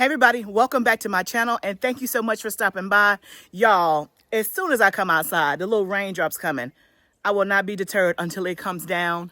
Hey everybody, welcome back to my channel and thank you so much for stopping by. Y'all, as soon as I come outside, the little raindrops coming, I will not be deterred until it comes down,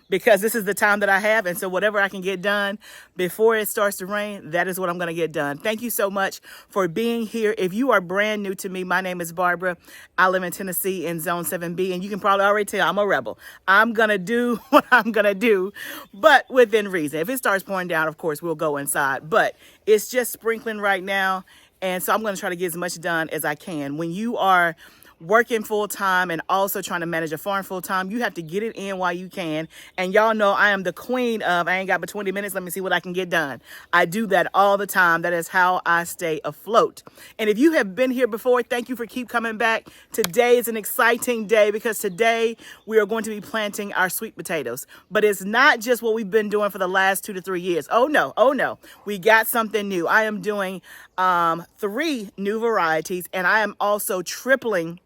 because this is the time that I have, and so whatever I can get done before it starts to rain, that is what I'm going to get done. Thank you so much for being here. If you are brand new to me, my name is Barbara. I live in Tennessee in Zone 7B, and you can probably already tell I'm a rebel. I'm going to do what I'm going to do, but within reason. If it starts pouring down, of course, we'll go inside, but it's just sprinkling right now, and so I'm going to try to get as much done as I can. When you are working full time and also trying to manage a farm full time, you have to get it in while you can. And y'all know I am the queen of, I ain't got but 20 minutes, let me see what I can get done. I do that all the time. That is how I stay afloat. And if you have been here before, thank you for keep coming back. Today is an exciting day because today we are going to be planting our sweet potatoes. But it's not just what we've been doing for the last 2 to 3 years. Oh no, we got something new. I am doing 3 new varieties, and I am also tripling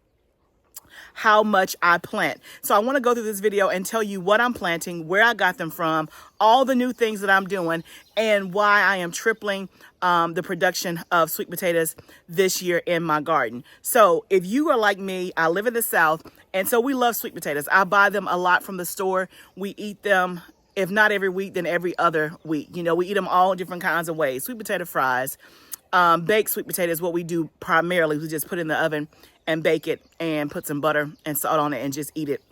how much I plant. So I want to go through this video and tell you what I'm planting, where I got them from, all the new things that I'm doing, and why I am tripling the production of sweet potatoes this year in my garden. So if you are like me, I live in the South, and so we love sweet potatoes. I buy them a lot from the store. We eat them, if not every week, then every other week. You know, we eat them all different kinds of ways. Sweet potato fries, baked sweet potatoes, what we do primarily, we just put in the oven and bake it and put some butter and salt on it and just eat it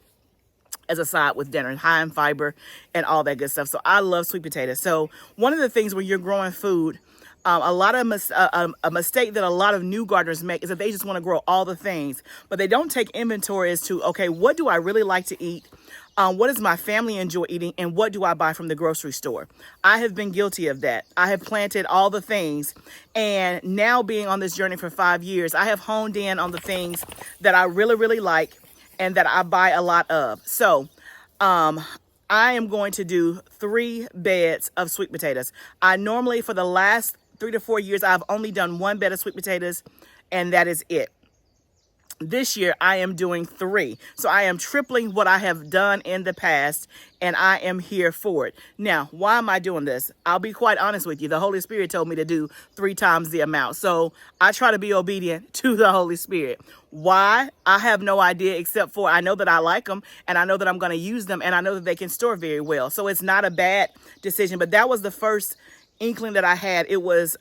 as a side with dinner, high in fiber and all that good stuff. So I love sweet potatoes. So one of the things when you're growing food, a mistake that a lot of new gardeners make is that they just want to grow all the things, but they don't take inventory as to, okay, what do I really like to eat? What does my family enjoy eating, and what do I buy from the grocery store? I have been guilty of that. I have planted all the things, and now being on this journey for 5 years, I have honed in on the things that I really, really like and that I buy a lot of. So I am going to do 3 beds of sweet potatoes. I normally, for the last 3 to 4 years, I've only done 1 bed of sweet potatoes, and that is it. This year, I am doing 3. So I am tripling what I have done in the past, and I am here for it. Now, why am I doing this? I'll be quite honest with you. The Holy Spirit told me to do 3 times the amount. So I try to be obedient to the Holy Spirit. Why? I have no idea, except for I know that I like them, and I know that I'm going to use them, and I know that they can store very well. So it's not a bad decision, but that was the first inkling that I had. It was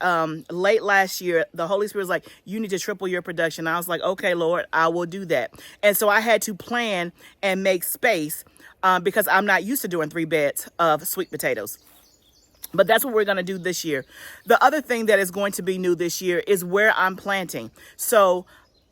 late last year. The Holy Spirit was like, you need to triple your production. I was like, okay, Lord, I will do that. And so I had to plan and make space because I'm not used to doing 3 beds of sweet potatoes. But that's what we're going to do this year. The other thing that is going to be new this year is where I'm planting. So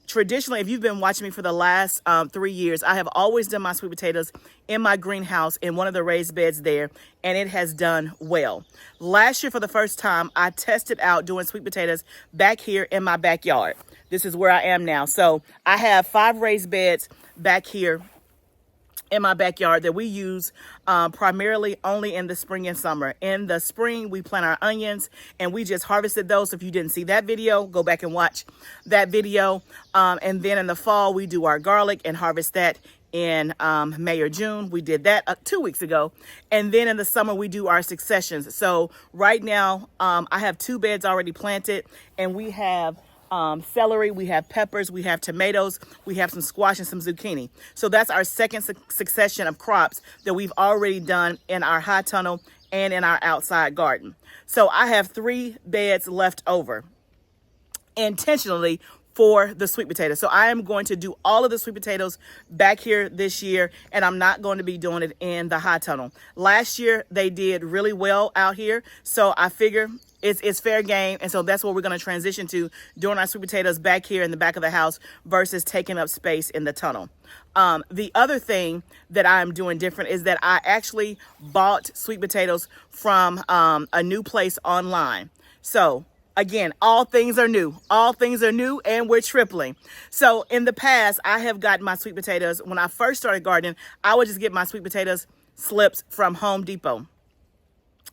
traditionally, if you've been watching me for the last 3 years, I have always done my sweet potatoes in my greenhouse in one of the raised beds there, and it has done well. Last year, for the first time, I tested out doing sweet potatoes back here in my backyard. This is where I am now. So I have 5 raised beds back here in my backyard that we use primarily only in the spring and summer. In the spring, we plant our onions, and we just harvested those. So if you didn't see that video, go back and watch that video. And then in the fall, we do our garlic and harvest that in May or June. We did that 2 weeks ago. And then in the summer, we do our successions. So right now, I have 2 beds already planted, and we have celery, we have peppers, we have tomatoes, we have some squash and some zucchini. So that's our second succession of crops that we've already done in our high tunnel and in our outside garden. So I have 3 beds left over intentionally for the sweet potatoes. So I am going to do all of the sweet potatoes back here this year, and I'm not going to be doing it in the high tunnel. Last year, they did really well out here, so I figure it's fair game, and so that's what we're going to transition to, doing our sweet potatoes back here in the back of the house versus taking up space in the tunnel. The other thing that I'm doing different is that I actually bought sweet potatoes from a new place online. So again, all things are new. All things are new, and we're tripling. So in the past, I have gotten my sweet potatoes. When I first started gardening, I would just get my sweet potatoes slips from Home Depot.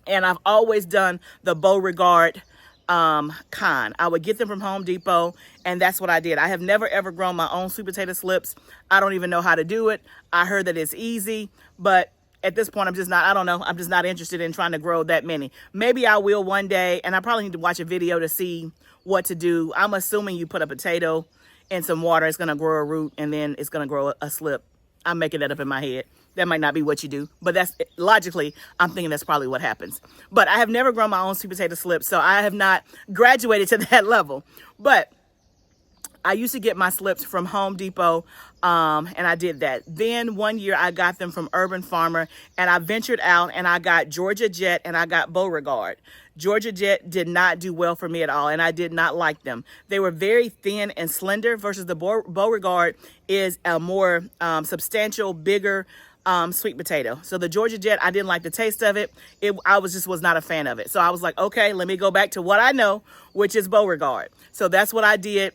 And I've always done the Beauregard kind. I would get them from Home Depot, and that's what I did. I have never, ever grown my own sweet potato slips. I don't even know how to do it. I heard that it's easy, but at this point, I'm just not, I don't know. I'm just not interested in trying to grow that many. Maybe I will one day, and I probably need to watch a video to see what to do. I'm assuming you put a potato in some water, it's gonna grow a root, and then it's gonna grow a slip. I'm making that up in my head. That might not be what you do, but that's logically, I'm thinking that's probably what happens. But I have never grown my own sweet potato slips, so I have not graduated to that level. But I used to get my slips from Home Depot, and I did that. Then one year I got them from Urban Farmer, and I ventured out and I got Georgia Jet and I got Beauregard. Georgia Jet did not do well for me at all, and I did not like them. They were very thin and slender versus the Beauregard is a more substantial, bigger sweet potato. So the Georgia Jet, I didn't like the taste of it. I was not a fan of it. So I was like, okay, let me go back to what I know, which is Beauregard. So that's what I did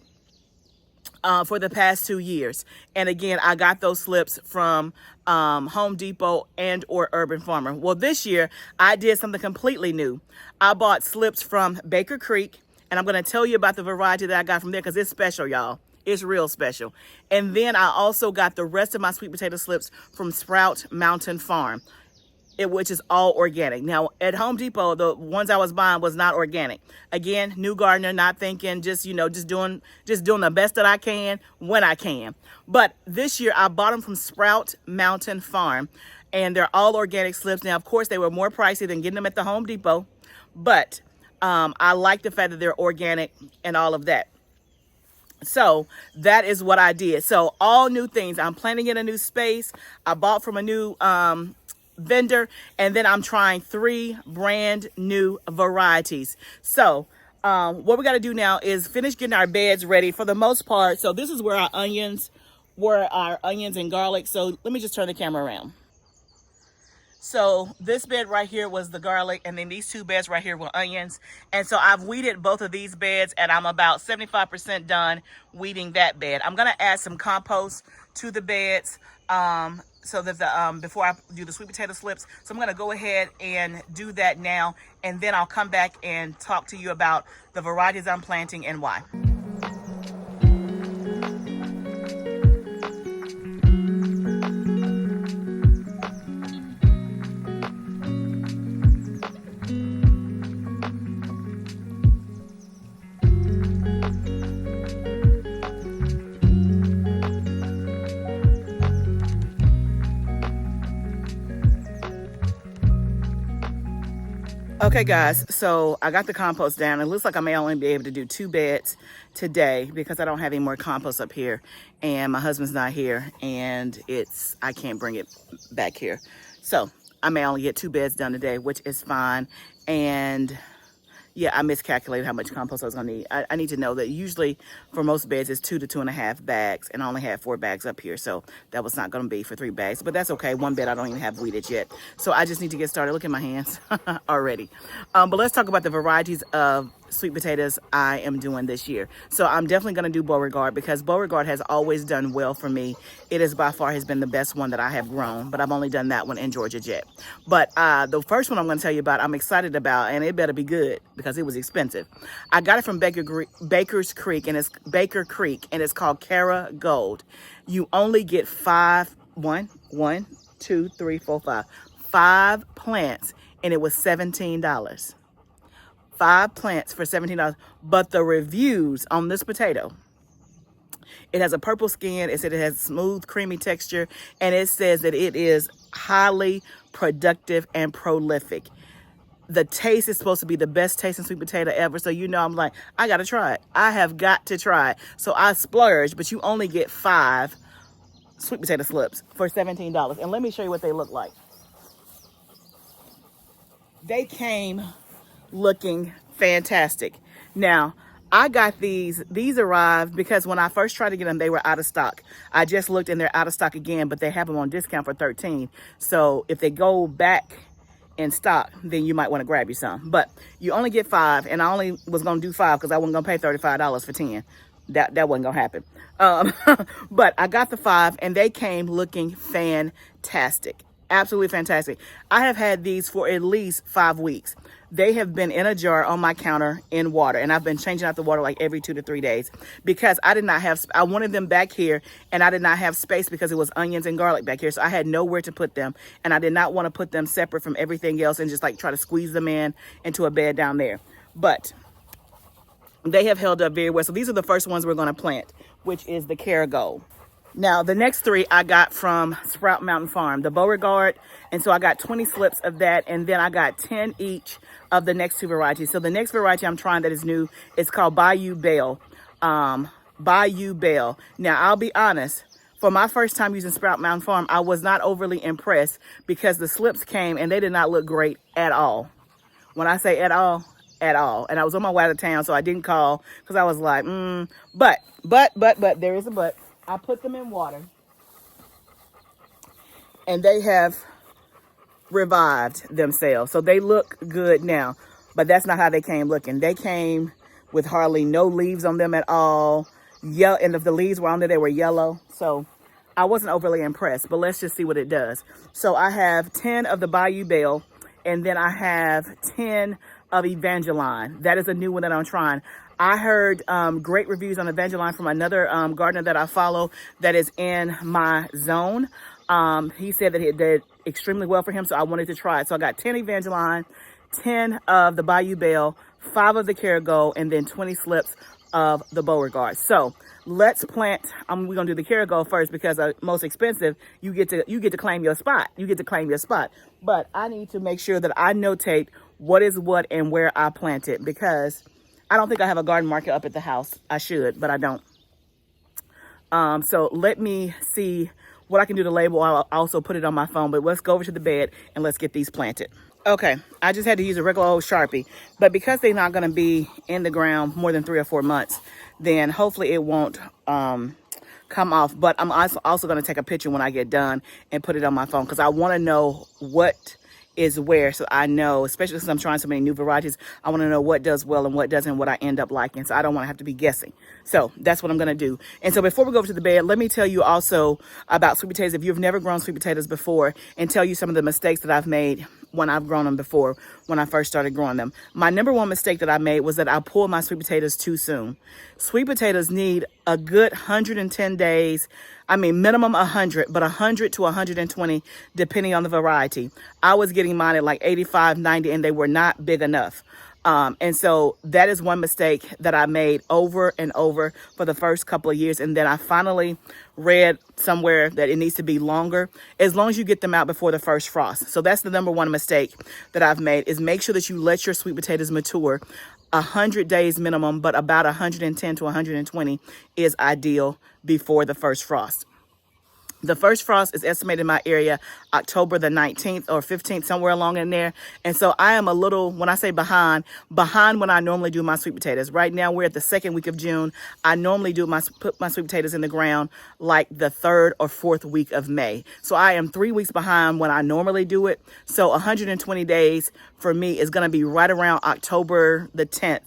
for the past 2 years. And again, I got those slips from Home Depot and or Urban Farmer. Well, this year I did something completely new. I bought slips from Baker Creek, and I'm going to tell you about the variety that I got from there because it's special, y'all. It's real special. And then I also got the rest of my sweet potato slips from Sprout Mountain Farm, which is all organic. Now at Home Depot, the ones I was buying was not organic. Again, new gardener, not thinking, just doing the best that I can when I can. But this year I bought them from Sprout Mountain Farm, and they're all organic slips. Now, of course, they were more pricey than getting them at the Home Depot, but I like the fact that they're organic and all of that. So that is what I did. So all new things. I'm planting in a new space. I bought from a new vendor, and then I'm trying 3 brand new varieties. So what we got to do now is finish getting our beds ready for the most part. So this is where our onions and garlic. So let me just turn the camera around. So this bed right here was the garlic, and then these 2 beds right here were onions. And so I've weeded both of these beds, and I'm about 75% done weeding that bed. I'm gonna add some compost to the beds so that before I do the sweet potato slips. So I'm gonna go ahead and do that now, and then I'll come back and talk to you about the varieties I'm planting and why. Okay guys, so I got the compost down. It looks like I may only be able to do 2 beds today because I don't have any more compost up here, and my husband's not here, and I can't bring it back here. So I may only get 2 beds done today, which is fine. And yeah, I miscalculated how much compost I was gonna need. I need to know that usually for most beds it's 2 to 2.5 bags, and I only have 4 bags up here, so that was not gonna be for 3 bags, but that's okay. 1 bed I don't even have weeded yet, so I just need to get started. Look at my hands already. But let's talk about the varieties of sweet potatoes I am doing this year. So I'm definitely going to do Beauregard because Beauregard has always done well for me. It is by far has been the best one that I have grown, but I've only done that one in Georgia Jet. But the first one I'm going to tell you about, I'm excited about, and it better be good because it was expensive. I got it from Baker's Creek, and it's Baker Creek, and it's called Cara Gold. You only get 5 plants, and it was $17. 5 plants for $17. But the reviews on this potato, it has a purple skin. It said it has smooth, creamy texture, and it says that it is highly productive and prolific. The taste is supposed to be the best tasting sweet potato ever. So I'm like, I gotta try it. I have got to try it. So I splurged, but you only get 5 sweet potato slips for $17. And let me show you what they look like. They came looking fantastic. Now, I got these arrived because when I first tried to get them, they were out of stock. I just looked and they're out of stock again, but they have them on discount for $13. So if they go back in stock, then you might want to grab you some. But you only get 5, and I only was going to do 5 because I wasn't going to pay $35 for 10. That wasn't going to happen. But I got the 5, and they came looking fantastic. Absolutely fantastic. I have had these for at least 5 weeks. They have been in a jar on my counter in water, and I've been changing out the water like every 2 to 3 days because I wanted them back here, and I did not have space because it was onions and garlic back here. So I had nowhere to put them, and I did not want to put them separate from everything else and just like try to squeeze them into a bed down there. But they have held up very well. So these are the first ones we're going to plant, which is the Carigold. Now, the next 3 I got from Sprout Mountain Farm, the Beauregard. And so I got 20 slips of that. And then I got 10 each of the next 2 varieties. So the next variety I'm trying that is new is called Bayou Belle. Bayou Belle. Now, I'll be honest. For my first time using Sprout Mountain Farm, I was not overly impressed because the slips came and they did not look great at all. When I say at all. And I was on my way out of town, so I didn't call because I was like, But, there is a but. I put them in water, and they have revived themselves. So they look good now, but that's not how they came looking. They came with hardly no leaves on them at all. Yeah, and if the leaves were on there, they were yellow. So I wasn't overly impressed, but let's just see what it does. So I have 10 of the Bayou Belle, and then I have 10 of Evangeline. That is a new one that I'm trying. I heard great reviews on Evangeline from another gardener that I follow that is in my zone. He said that it did extremely well for him, so I wanted to try it. So I got 10 Evangeline, 10 of the Bayou Belle, 5 of the Carigold, and then 20 slips of the Beauregard. So let's plant. We're gonna do the Carigold first because most expensive. You get to claim your spot. You get to claim your spot. But I need to make sure that I notate what is what and where I plant it because I don't think I have a garden marker up at the house. I should, but I don't. So let me see what I can do to label. I'll also put it on my phone, but let's go over to the bed and let's get these planted. Okay, I just had to use a regular old Sharpie, but because they're not gonna be in the ground more than 3 or 4 months, then hopefully it won't come off. But I'm also gonna take a picture when I get done and put it on my phone because I wanna know what is where, so I know, especially since I'm trying so many new varieties, I want to know what does well and what doesn't, what I end up liking. So I don't want to have to be guessing. So that's what I'm going to do. And so before we go over to the bed, let me tell you also about sweet potatoes. If you've never grown sweet potatoes before, and tell you some of the mistakes that I've made when I've grown them before, when I first started growing them. My number one mistake that I made was that I pulled my sweet potatoes too soon. Sweet potatoes need a good 110 days. I mean, minimum 100, but 100 to 120, depending on the variety. I was getting mine at like 85, 90, and they were not big enough. And so that is one mistake that I made over and over for the first couple of years. And then I finally read somewhere that it needs to be longer, as long as you get them out before the first frost. So that's the number one mistake that I've made, is make sure that you let your sweet potatoes mature 100 days minimum, but about 110 to 120 is ideal before the first frost. The first frost is estimated in my area October the 19th or 15th, somewhere along in there. And so I am a little, when I say behind when I normally do my sweet potatoes. Right now we're at the 2nd week of June. I normally put my sweet potatoes in the ground like the 3rd or 4th week of May. So I am 3 weeks behind when I normally do it. So 120 days for me is going to be right around October the 10th.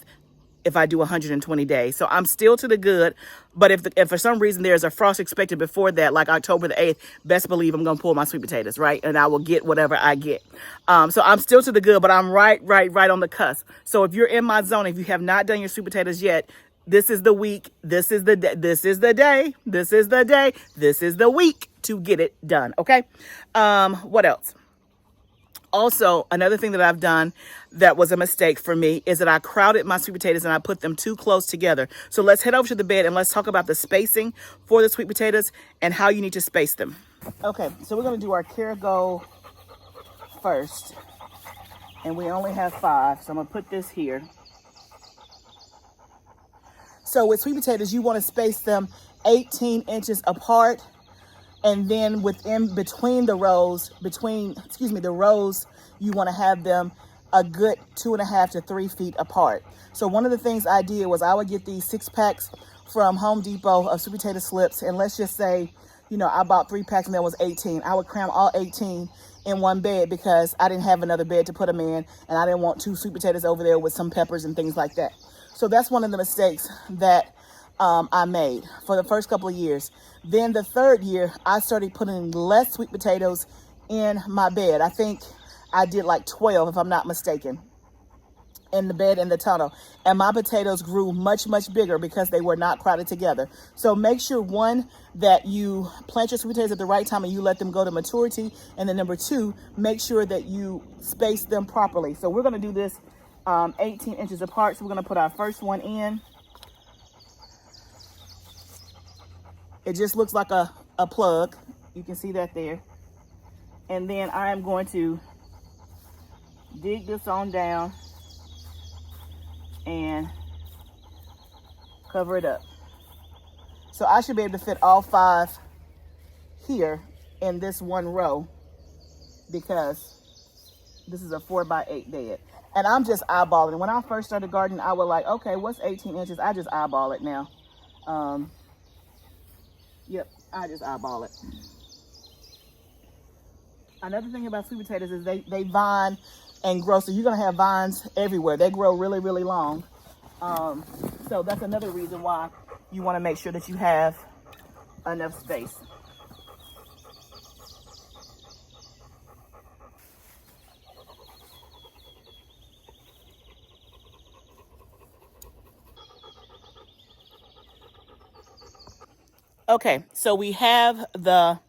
If I do 120 days. So I'm still to the good, but if for some reason there's a frost expected before that, like October the 8th, best believe I'm going to pull my sweet potatoes, right? And I will get whatever I get. So I'm still to the good, but I'm right on the cusp. So if you're in my zone, if you have not done your sweet potatoes yet, this is the week, this is the day, this is the day, this is the day, this is the week to get it done, okay? What else? Also, another thing that I've done that was a mistake for me is that I crowded my sweet potatoes and I put them too close together. So let's head over to the bed and let's talk about the spacing for the sweet potatoes and how you need to space them. Okay, so we're going to do our Carigold first. And we only have 5, so I'm going to put this here. So with sweet potatoes, you want to space them 18 inches apart. And then between the rows, you want to have them a good 2.5 to 3 feet apart. So one of the things I did was I would get these 6-packs from Home Depot of sweet potato slips. And let's just say, I bought 3 packs and there was 18. I would cram all 18 in one bed because I didn't have another bed to put them in. And I didn't want 2 sweet potatoes over there with some peppers and things like that. So that's one of the mistakes that I made for the first couple of years. Then the 3rd year, I started putting less sweet potatoes in my bed. I think I did like 12, if I'm not mistaken. in the bed in the tunnel, and my potatoes grew much bigger because they were not crowded together. So make sure, one, that you plant your sweet potatoes at the right time and you let them go to maturity, and then number two, make sure that you space them properly. So we're going to do this 18 inches apart. So we're going to put our first one in. It just looks like a plug. You can see that there. And then I am going to dig this on down and cover it up. So I should be able to fit all 5 here in this one row, because this is a 4x8 bed. And I'm just eyeballing. When I first started gardening, I was like, okay, what's 18 inches? I just eyeball it now. Yep, I just eyeball it. Another thing about sweet potatoes is they vine and grow. So you're going to have vines everywhere. They grow really long. So that's another reason why you want to make sure that you have enough space. Okay, so we have the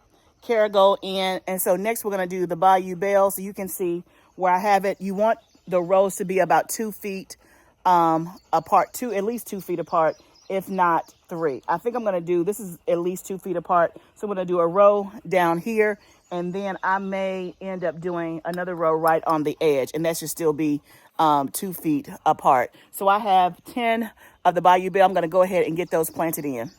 Carigo in, and so next we're going to do the Bayou Bell. So you can see where I have it. You want the rows to be about 2 feet apart, at least 2 feet apart, if not 3. I think I'm going to do, this is at least 2 feet apart. So I'm going to do a row down here, and then I may end up doing another row right on the edge, and that should still be 2 feet apart. So I have 10 of the Bayou Bell. I'm going to go ahead and get those planted in.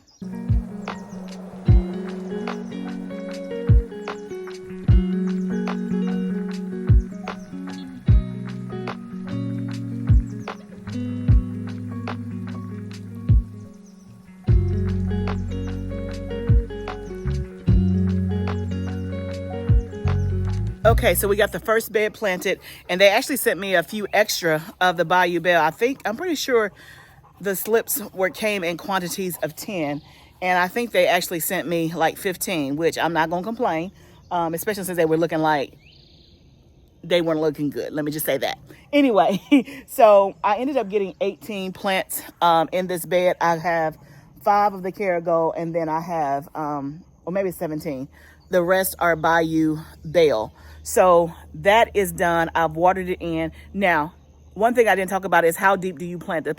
Okay, so we got the first bed planted, and they actually sent me a few extra of the Bayou Bell. I'm pretty sure the slips came in quantities of 10, and I think they actually sent me like 15, which I'm not gonna complain, especially since they were looking like they weren't looking good. Let me just say that. Anyway, so I ended up getting 18 plants in this bed. I have 5 of the Carigo, and then I have, or maybe 17. The rest are Bayou Bell. So that is done. I've watered it in. Now, one thing I didn't talk about is how deep do you plant the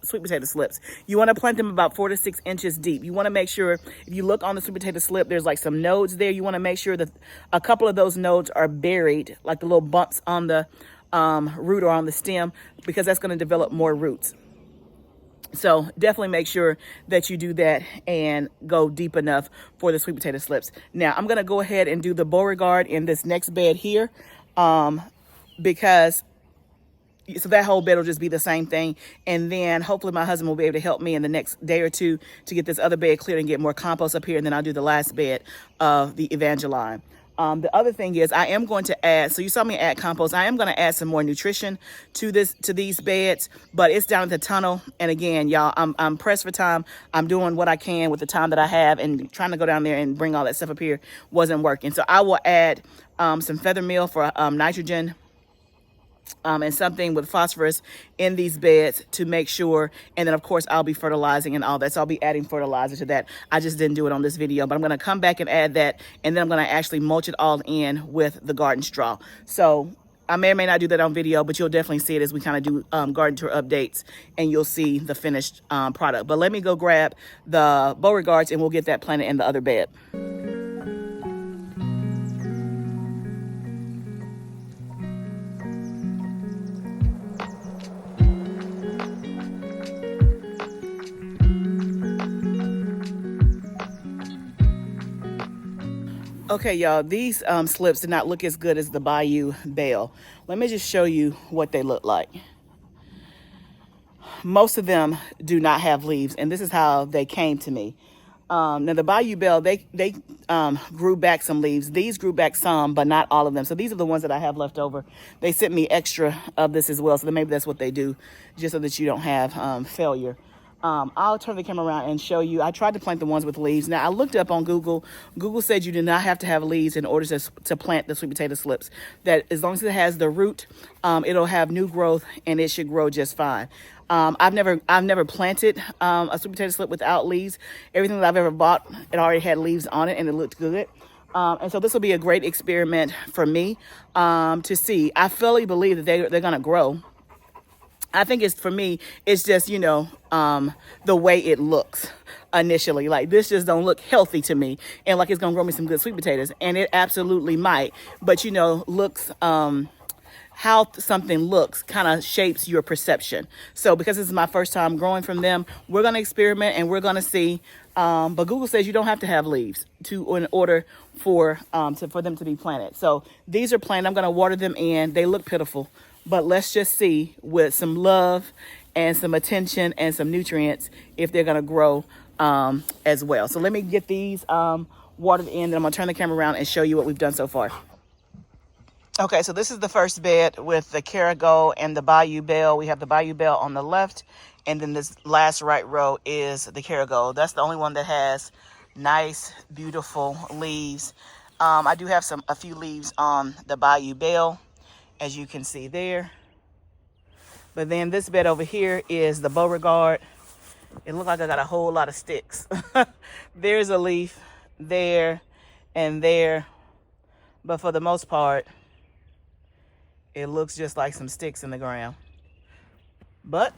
sweet potato slips. You want to plant them about 4 to 6 inches deep. You want to make sure, if you look on the sweet potato slip, there's like some nodes there. You want to make sure that a couple of those nodes are buried, like the little bumps on the root or on the stem, because that's going to develop more roots. So definitely make sure that you do that and go deep enough for the sweet potato slips. Now I'm going to go ahead and do the Beauregard in this next bed here, because so that whole bed will just be the same thing. And then hopefully my husband will be able to help me in the next day or two to get this other bed cleared and get more compost up here. And then I'll do the last bed of the Evangeline. The other thing is I am going to add, so you saw me add compost. I am going to add some more nutrition to these beds, but it's down at the tunnel. And again, y'all, I'm pressed for time. I'm doing what I can with the time that I have, and trying to go down there and bring all that stuff up here wasn't working. So I will add some feather meal for nitrogen, and something with phosphorus in these beds to make sure. And then of course I'll be fertilizing and all that. So I'll be adding fertilizer to that. I just didn't do it on this video, but I'm going to come back and add that. And then I'm going to actually mulch it all in with the garden straw. So I may or may not do that on video, but you'll definitely see it as we kind of do garden tour updates, and you'll see the finished product. But let me go grab the Beauregards and we'll get that planted in the other bed. Okay, y'all, these slips did not look as good as the Bayou Bell. Let me just show you what they look like. Most of them do not have leaves, and this is how they came to me. Now, the Bayou Bell, they grew back some leaves. These grew back some, but not all of them. So these are the ones that I have left over. They sent me extra of this as well, so maybe that's what they do, just so that you don't have failure. I'll turn the camera around and show you. I tried to plant the ones with leaves. Now, I looked up on Google. Google said you do not have to have leaves in order to plant the sweet potato slips. That as long as it has the root, it'll have new growth and it should grow just fine. I've never planted a sweet potato slip without leaves. Everything that I've ever bought, it already had leaves on it and it looked good. And so this will be a great experiment for me to see. I fully believe that they're going to grow. I think for me, it's just, you know, the way it looks initially. Like, this just don't look healthy to me. And like it's going to grow me some good sweet potatoes. And it absolutely might. But, you know, looks, how something looks kind of shapes your perception. So because this is my first time growing from them, we're going to experiment and we're going to see. But Google says you don't have to have leaves in order for them to be planted. So these are planted. I'm going to water them in. They look pitiful. But let's just see, with some love and some attention and some nutrients, if they're going to grow as well. So let me get these watered in, and I'm going to turn the camera around and show you what we've done so far. Okay, so this is the first bed with the Carigo and the Bayou Bell. We have the Bayou Bell on the left, and then this last right row is the Carigo. That's the only one that has nice, beautiful leaves. I do have a few leaves on the Bayou Bell, as you can see there. But then this bed over here is the Beauregard. It looks like I got a whole lot of sticks. There's a leaf there and there. But for the most part, it looks just like some sticks in the ground. But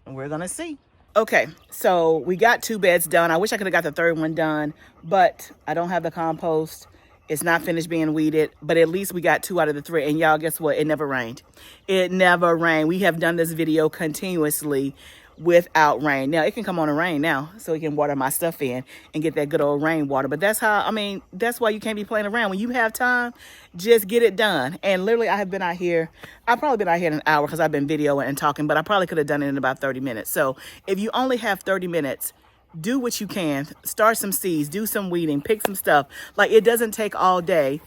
we're gonna see. Okay, so we got 2 beds done. I wish I could have got the third one done, but I don't have the compost. It's not finished being weeded, but at least we got 2 out of the 3. And y'all, guess what? It never rained. It never rained. We have done this video continuously without rain. Now, it can come on and rain now, so we can water my stuff in and get that good old rainwater. But that's why you can't be playing around. When you have time, just get it done. And literally, I've probably been out here in an hour because I've been videoing and talking, but I probably could have done it in about 30 minutes. So if you only have 30 minutes, do what you can. Start some seeds, do some weeding, pick some stuff. Like, it doesn't take all day.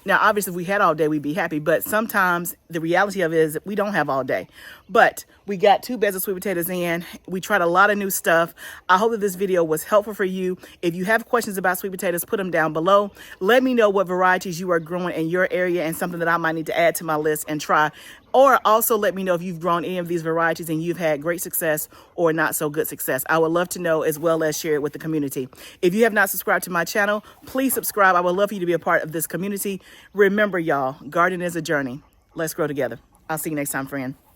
Now, obviously, if we had all day, we'd be happy. But sometimes the reality of it is that we don't have all day. But we got 2 beds of sweet potatoes in. We tried a lot of new stuff. I hope that this video was helpful for you. If you have questions about sweet potatoes, put them down below. Let me know what varieties you are growing in your area and something that I might need to add to my list and try. Or also let me know if you've grown any of these varieties and you've had great success or not so good success. I would love to know, as well as share it with the community. If you have not subscribed to my channel, please subscribe. I would love for you to be a part of this community. Remember, y'all, gardening is a journey. Let's grow together. I'll see you next time, friend.